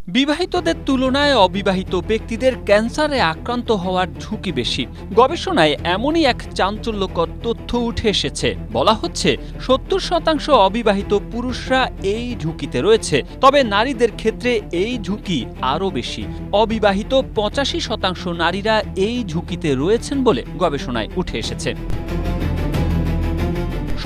বিবাহিতদের তুলনায় অবিবাহিত ব্যক্তিদের ক্যান্সারে আক্রান্ত হওয়ার ঝুঁকি বেশি। গবেষণায় এমনই এক চাঞ্চল্যকর তথ্য উঠে এসেছে। বলা হচ্ছে ৭০% অবিবাহিত পুরুষরা এই ঝুঁকিতে রয়েছে, তবে নারীদের ক্ষেত্রে এই ঝুঁকি আরও বেশি। অবিবাহিত ৮৫% নারীরা এই ঝুঁকিতে রয়েছেন বলে গবেষণায় উঠে এসেছে।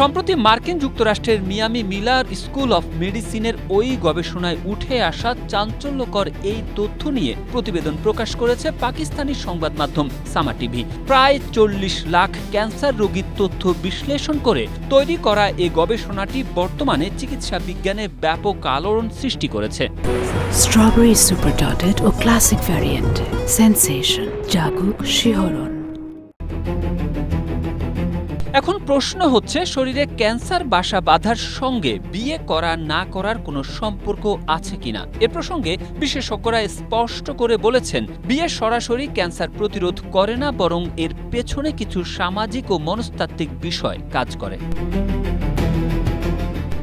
সম্প্রতি মার্কিন যুক্তরাষ্ট্রের মিয়ামি মিলার স্কুল অফ মেডিসিনের ওই গবেষণায় উঠে আসা চাঞ্চল্যকর এই তথ্য নিয়ে প্রতিবেদন প্রকাশ করেছে পাকিস্তানি সংবাদ মাধ্যম সামা টিভি। প্রায় ৪০ লাখ ক্যান্সার রোগীর তথ্য বিশ্লেষণ করে তৈরি করা এই গবেষণাটি বর্তমানে চিকিৎসা বিজ্ঞানে ব্যাপক আলোড়ন সৃষ্টি করেছে। স্ট্রবেরি সুপার ডটেড ও ক্লাসিক ভ্যারিয়েন্টে সেন্সেশন জাগুক শিহরণ। এখন প্রশ্ন হচ্ছে, শরীরে ক্যান্সার বাসা বাঁধার সঙ্গে বিয়ে করা না করার কোনো সম্পর্ক আছে কিনা। এ প্রসঙ্গে বিশেষজ্ঞরা স্পষ্ট করে বলেছেন, বিয়ে সরাসরি ক্যান্সার প্রতিরোধ করে না, বরং এর পেছনে কিছু সামাজিক ও মনস্তাত্ত্বিক বিষয় কাজ করে।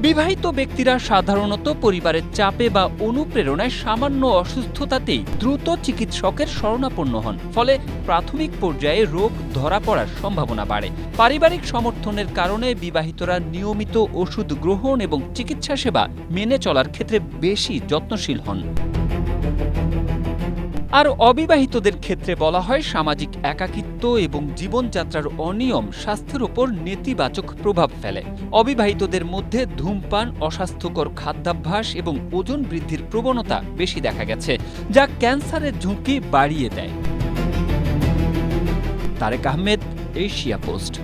বিবাহিত ব্যক্তিরা সাধারণত পরিবারের চাপে বা অনুপ্রেরণায় সামান্য অসুস্থতাতেই দ্রুত চিকিৎসকের শরণাপন্ন হন। ফলে প্রাথমিক পর্যায়ে রোগ ধরা পড়ার সম্ভাবনা বাড়ে। পারিবারিক সমর্থনের কারণে বিবাহিতরা নিয়মিত ওষুধ গ্রহণ এবং চিকিৎসা সেবা মেনে চলার ক্ষেত্রে বেশি যত্নশীল হন। আর অবিবাহিতদের ক্ষেত্রে বলা হয়, সামাজিক একাকিত্ব এবং জীবনযাত্রার অনিয়ম স্বাস্থ্যের ওপর নেতিবাচক প্রভাব ফেলে। অবিবাহিতদের মধ্যে ধূমপান, অস্বাস্থ্যকর খাদ্যাভ্যাস এবং ওজন বৃদ্ধির প্রবণতা বেশি দেখা গেছে, যা ক্যান্সারের ঝুঁকি বাড়িয়ে দেয়। Tarek Ahmed, Asia post.